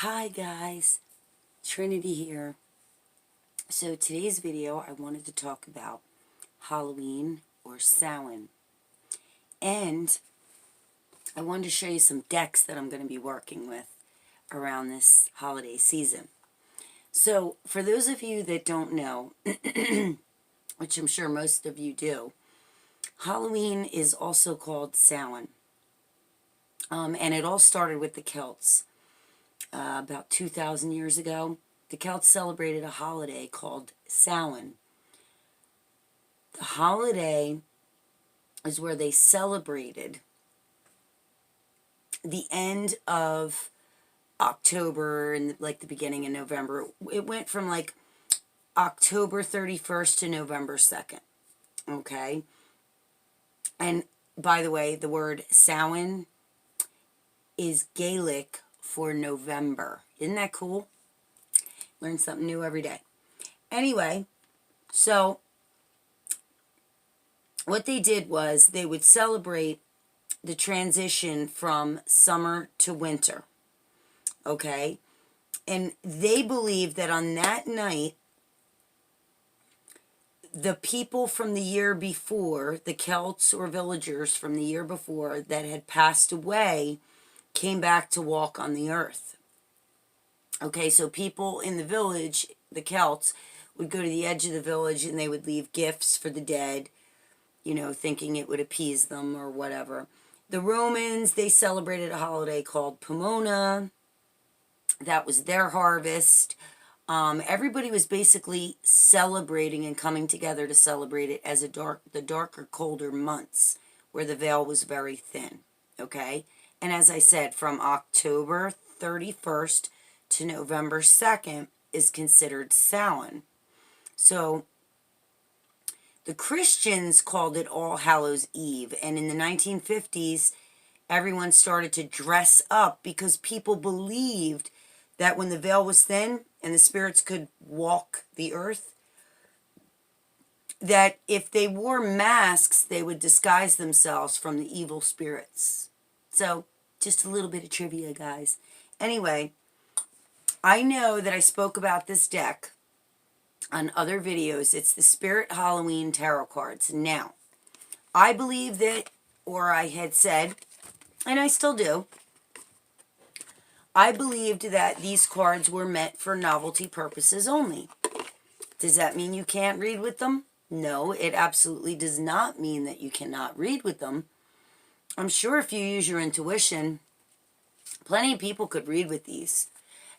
Hi guys, Trinity here. So today's video I wanted to talk about Halloween or Samhain. And I wanted to show you some decks that I'm going to be working with around this holiday season. So for those of you that don't know, which I'm sure most of you do, Halloween is also called Samhain. And it all started with the Celts about 2,000 years ago. The Celts celebrated a holiday called Samhain. The holiday is where they celebrated the end of October and like the beginning of November. It went from like October 31st to November 2nd. Okay? And by the way, the word Samhain is Gaelic for November. Isn't that cool? Learn something new every day. Anyway, so what they did was they would celebrate the transition from summer to winter. Okay? And they believed that on that night, the people from the year before, the Celts or villagers from the year before that had passed away, came back to walk on the earth. Okay, so people in the village, the Celts, would go to the edge of the village and they would leave gifts for the dead, you know, thinking it would appease them or whatever. The Romans, they celebrated a holiday called Pomona. That was their harvest. Everybody was basically celebrating and coming together to celebrate it as the darker, colder months where the veil was very thin. Okay? And as I said, from October 31st to November 2nd is considered Samhain. So the Christians called it All Hallows Eve, and in the 1950s, everyone started to dress up because people believed that when the veil was thin and the spirits could walk the earth, that if they wore masks, they would disguise themselves from the evil spirits. So, just a little bit of trivia, guys. Anyway, I know that I spoke about this deck on other videos. It's the Spirit Halloween Tarot cards. Now, I believe that, or I had said, and I still do, I believed that these cards were meant for novelty purposes only. Does that mean you can't read with them? No, it absolutely does not mean that you cannot read with them. I'm sure if you use your intuition, plenty of people could read with these.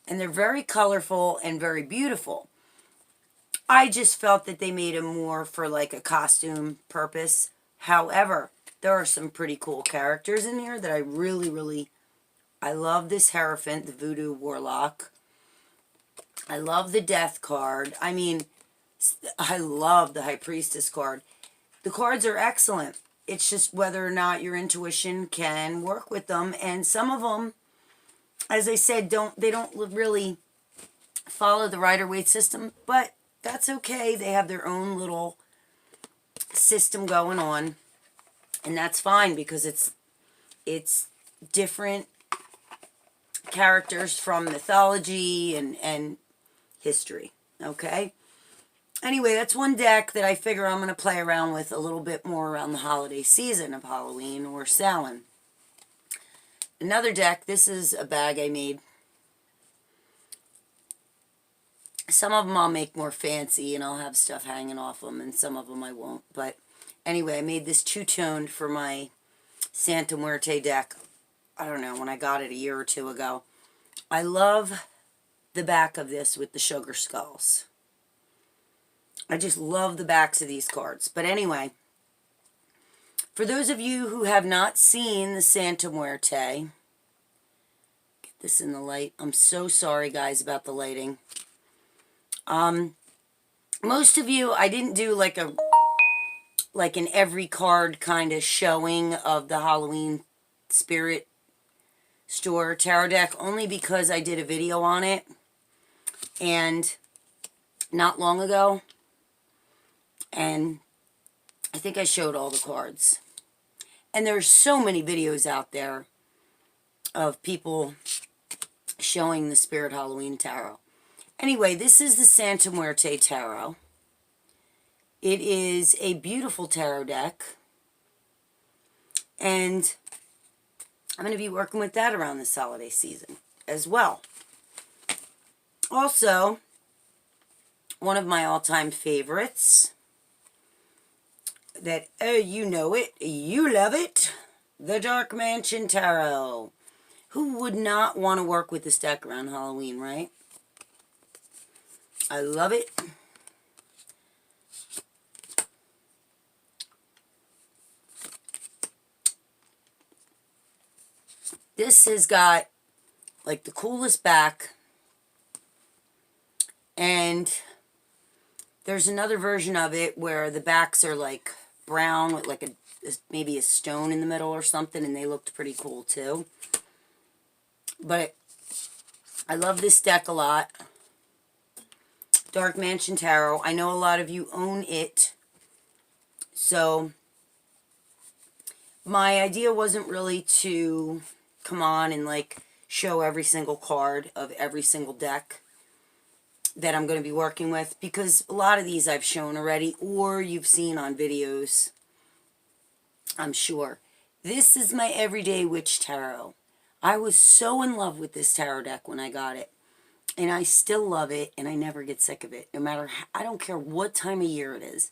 And they're very colorful and very beautiful. I just felt that they made them more for like a costume purpose. However, there are some pretty cool characters in here that I really, I love this Hierophant, the Voodoo Warlock. I love the Death card. I mean, I love the High Priestess card. The cards are excellent. It's just whether or not your intuition can work with them. And some of them, as I said, they don't really follow the Rider-Waite system, but that's okay. They have their own little system going on, and that's fine because it's different characters from mythology and history. Okay? Anyway, that's one deck that I figure I'm going to play around with a little bit more around the holiday season of Halloween or Samhain. Another deck, this is a bag I made. Some of them I'll make more fancy and I'll have stuff hanging off them, and some of them I won't. But anyway, I made this two-toned for my Santa Muerte deck. I don't know, when I got it a year or two ago. I love the back of this with the sugar skulls. I just love the backs of these cards. But anyway, for those of you who have not seen the Santa Muerte, get this in the light. I'm so sorry, guys, about the lighting. Most of you, I didn't do like an every card kind of showing of the Halloween Spirit Store tarot deck, only because I did a video on it, and not long ago, and I think I showed all the cards. And there's so many videos out there of people showing the Spirit Halloween Tarot. Anyway, this is the Santa Muerte Tarot. It is a beautiful tarot deck. And I'm going to be working with that around this holiday season as well. Also, one of my all-time favorites that, you know it, you love it, the Dark Mansion Tarot. Who would not want to work with this deck around Halloween, right? I love it. This has got like the coolest back, and there's another version of it where the backs are like brown with like maybe a stone in the middle or something, and they looked pretty cool too. But I love this deck a lot. Dark Mansion Tarot. I know a lot of you own it. So my idea wasn't really to come on and like show every single card of every single deck that I'm going to be working with, because a lot of these I've shown already or you've seen on videos, I'm sure. This is my Everyday Witch Tarot. I was so in love with this tarot deck when I got it. And I still love it, and I never get sick of it. No matter how, I don't care what time of year it is.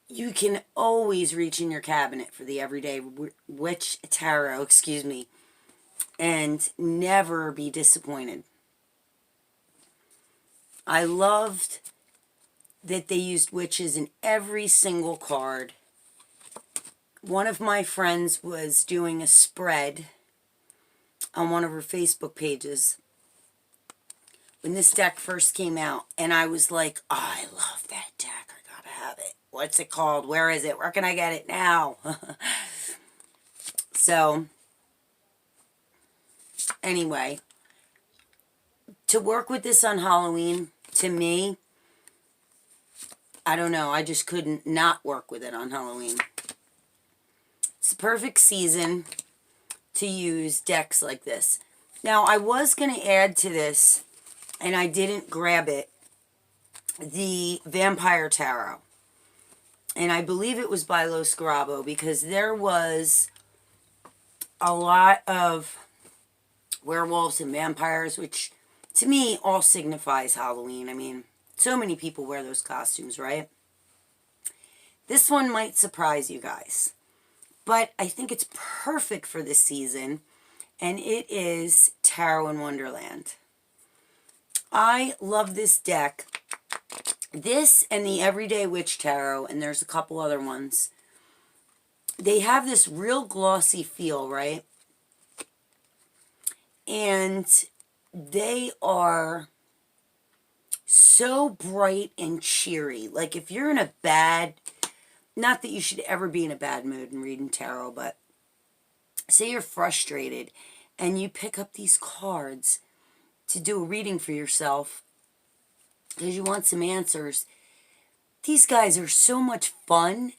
You can always reach in your cabinet for the Everyday Witch Tarot, and never be disappointed. I loved that they used witches in every single card. One of my friends was doing a spread on one of her Facebook pages when this deck first came out, and I was like, oh, I love that deck. I gotta have it. What's it called? Where is it? Where can I get it now? So, anyway, to work with this on Halloween, to me, I don't know. I just couldn't not work with it on Halloween. It's the perfect season to use decks like this. Now, I was going to add to this, and I didn't grab it, the Vampire Tarot. And I believe it was by Lo Scarabo, because there was a lot of werewolves and vampires, which to me all signifies Halloween. I mean, so many people wear those costumes, right? This one might surprise you guys, but I think it's perfect for this season, and it is Tarot in Wonderland. I love this deck. This and the Everyday Witch Tarot, and there's a couple other ones, they have this real glossy feel, right? And they are so bright and cheery. Like if you're in a bad, not that you should ever be in a bad mood and reading tarot, but say you're frustrated and you pick up these cards to do a reading for yourself because you want some answers. These guys are so much fun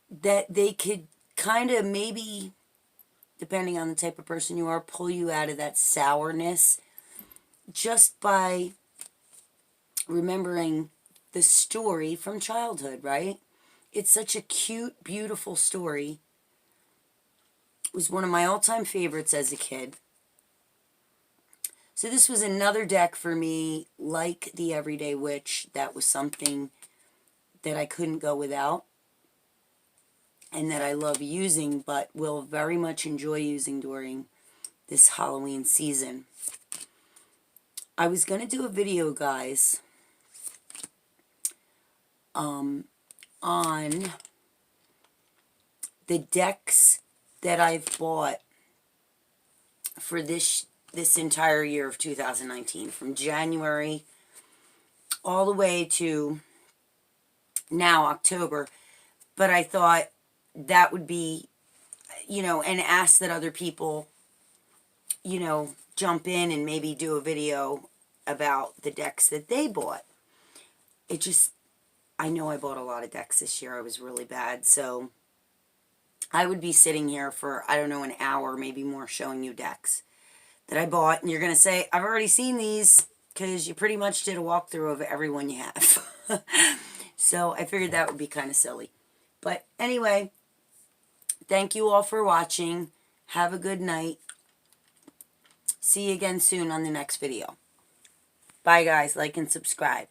that they could kind of maybe, depending on the type of person you are, pull you out of that sourness just by remembering the story from childhood, right? It's such a cute, beautiful story. It was one of my all-time favorites as a kid. So this was another deck for me, like the Everyday Witch. That was something that I couldn't go without and that I love using, but will very much enjoy using during this Halloween season. I was going to do a video, guys, on the decks that I've bought for this entire year of 2019, from January all the way to now, October. But I thought that would be, and ask that other people, jump in and maybe do a video about the decks that they bought. I know I bought a lot of decks this year. I was really bad. So I would be sitting here for, I don't know, an hour, maybe more, showing you decks. that I bought, and you're going to say, I've already seen these, because you pretty much did a walkthrough of every one you have. So I figured that would be kind of silly. But anyway, thank you all for watching. Have a good night. See you again soon on the next video. Bye guys. Like and subscribe.